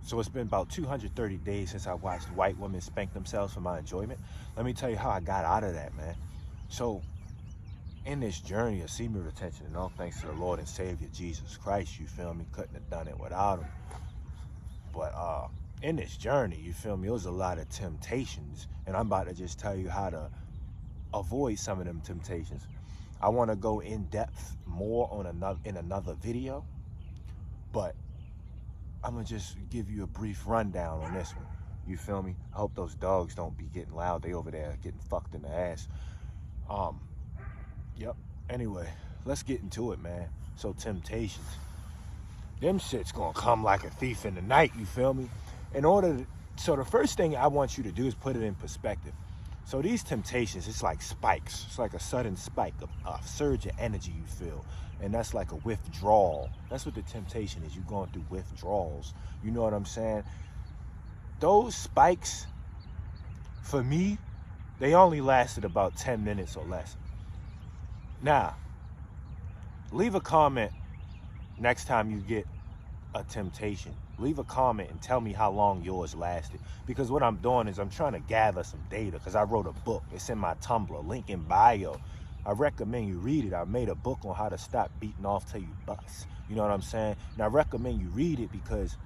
So it's been about 230 days since I watched white women spank themselves for my enjoyment. Let me tell you how I got out of that, man. So in this journey of semen retention, and all thanks to the Lord and Savior Jesus Christ, you feel me, couldn't have done it without him. But in this journey, you feel me, it was a lot of temptations, and I'm about to just tell you how to avoid some of them temptations. I want to go in depth more on another video, but I'm gonna just give you a brief rundown on this one. You feel me? I hope those dogs don't be getting loud. They over there getting fucked in the ass. Yep. Anyway, let's get into it, man. So temptations, them shit's gonna come like a thief in the night. You feel me? So the first thing I want you to do is put it in perspective. So these temptations, it's like spikes. It's like a sudden spike, a surge of energy you feel. And that's like a withdrawal. That's what the temptation is. You're going through withdrawals. You know what I'm saying? Those spikes, for me, they only lasted about 10 minutes or less. Now, leave a comment next time you get a temptation. Leave a comment and tell me how long yours lasted. Because what I'm doing is I'm trying to gather some data, because I wrote a book. It's in my Tumblr, link in bio. I recommend you read it. I made a book on how to stop beating off till you bust. You know what I'm saying? And I recommend you read it because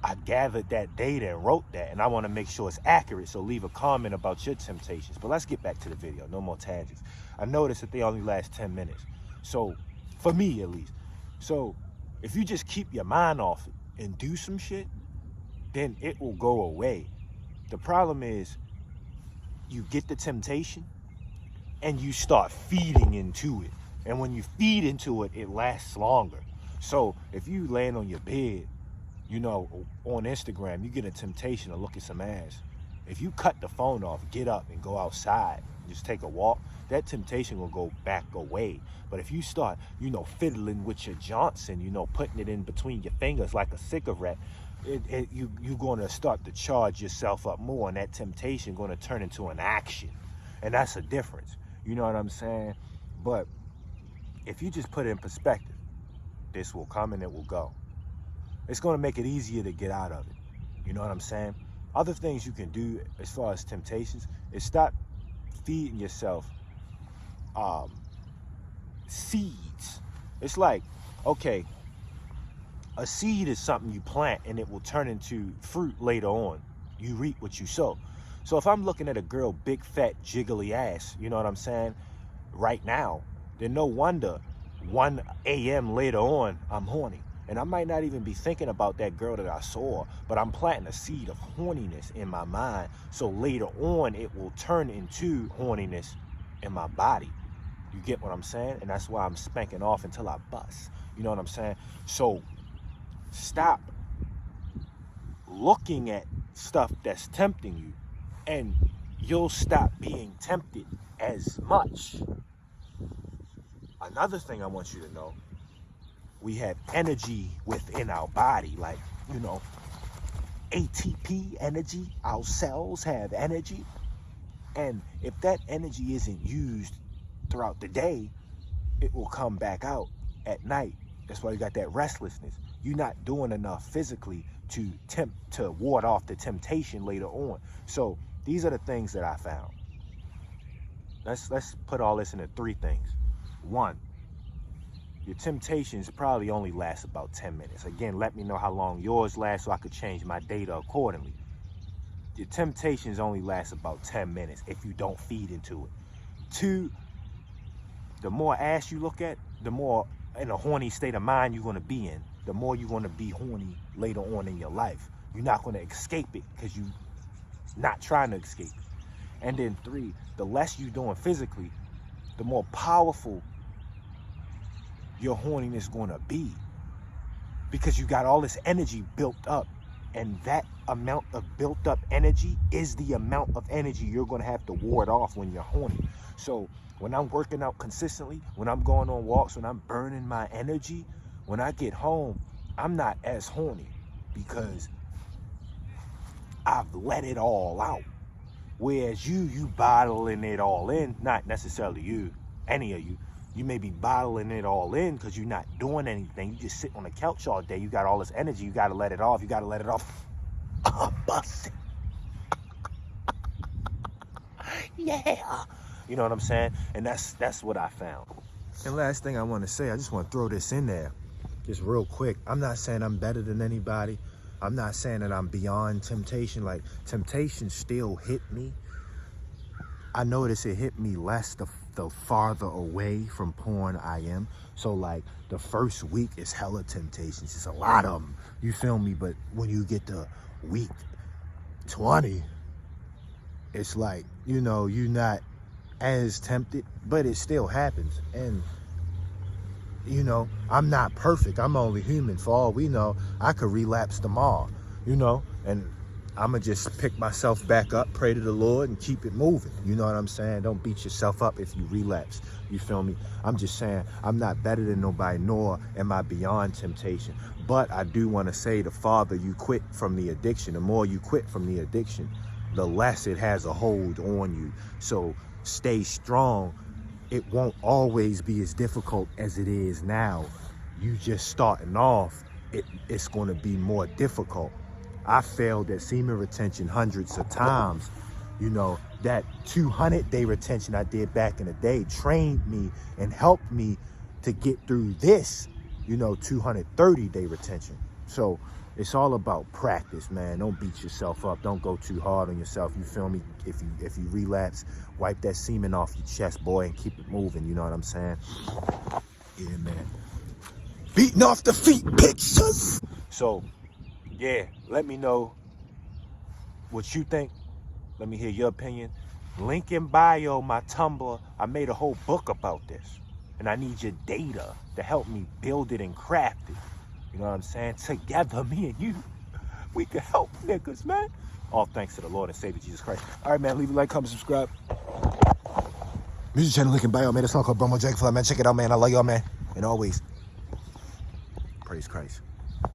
I gathered that data and wrote that, and I want to make sure it's accurate. So leave a comment about your temptations. But let's get back to the video. No more tangents. I noticed that they only last 10 minutes. So, for me at least. So, if you just keep your mind off it and do some shit, then it will go away. The problem is you get the temptation and you start feeding into it. And when you feed into it, it lasts longer. So if you laying on your bed, you know, on Instagram, you get a temptation to look at some ass. If you cut the phone off, get up and go outside, just take a walk, that temptation will go back away. But if you start, you know, fiddling with your Johnson, you know, putting it in between your fingers like a cigarette, you're going to start to charge yourself up more, and that temptation going to turn into an action. And that's a difference. You know what I'm saying? But if you just put it in perspective, this will come and it will go. It's going to make it easier to get out of it. You know what I'm saying? Other things you can do as far as temptations is stop feeding yourself seeds. It's like, okay, a seed is something you plant and it will turn into fruit later on. You reap what you sow. So if I'm looking at a girl, big, fat, jiggly ass, you know what I'm saying, right now, then no wonder 1 a.m. later on, I'm horny. And I might not even be thinking about that girl that I saw, but I'm planting a seed of horniness in my mind. So later on, it will turn into horniness in my body. You get what I'm saying? And that's why I'm spanking off until I bust. You know what I'm saying? So stop looking at stuff that's tempting you, and you'll stop being tempted as much. Another thing I want you to know, we have energy within our body, like, you know, ATP energy. Our cells have energy. And if that energy isn't used throughout the day, it will come back out at night. That's why you got that restlessness. You're not doing enough physically to ward off the temptation later on. So these are the things that I found. Let's put all this into 3 things. 1, your temptations probably only last about 10 minutes. Again, let me know how long yours lasts so I could change my data accordingly. Your temptations only last about 10 minutes if you don't feed into it. 2, the more ass you look at, the more in a horny state of mind you're going to be in. The more you're going to be horny later on in your life. You're not going to escape it because you're not trying to escape it. And then 3, the less you're doing physically, the more powerful your horniness going to be, because you got all this energy built up, and that amount of built up energy is the amount of energy you're going to have to ward off when you're horny. So when I'm working out consistently, when I'm going on walks, when I'm burning my energy, when I get home, I'm not as horny because I've let it all out. Whereas you bottling it all in, not necessarily you, any of you, You may be bottling it all in because you're not doing anything. You just sit on the couch all day. You got all this energy. You got to let it off. You got to let it off. Bust it. Yeah. You know what I'm saying? And that's what I found. And last thing I want to say, I just want to throw this in there just real quick. I'm not saying I'm better than anybody. I'm not saying that I'm beyond temptation. Like, temptation still hit me. I notice it hit me less the farther away from porn I am. So like the first week is hella temptations. It's a lot of them. You feel me? But when you get to week 20, it's like, you know, you're not as tempted, but it still happens. And you know, I'm not perfect. I'm only human. For all we know, I could relapse tomorrow, you know, and I'ma just pick myself back up, pray to the Lord, and keep it moving. You know what I'm saying? Don't beat yourself up if you relapse. You feel me? I'm just saying I'm not better than nobody, nor am I beyond temptation. But I do want to say the farther you quit from the addiction, the more you quit from the addiction, the less it has a hold on you. So stay strong. It won't always be as difficult as it is now. You just starting off, it's going to be more difficult. I failed at semen retention hundreds of times. You know, that 200-day retention I did back in the day trained me and helped me to get through this, you know, 230-day retention. So it's all about practice, man. Don't beat yourself up. Don't go too hard on yourself. You feel me? If you relapse, wipe that semen off your chest, boy, and keep it moving. You know what I'm saying? Yeah, man. Beating off the feet pictures. So, yeah, let me know what you think. Let me hear your opinion. Link in bio, my Tumblr. I made a whole book about this. And I need your data to help me build it and craft it. You know what I'm saying? Together, me and you, we can help niggas, man. All thanks to the Lord and Savior Jesus Christ. All right, man, leave a like, comment, subscribe. Music channel link in bio, man. It's song called Bromo Dragonfly, man. Check it out, man. I love y'all, man. And always, praise Christ.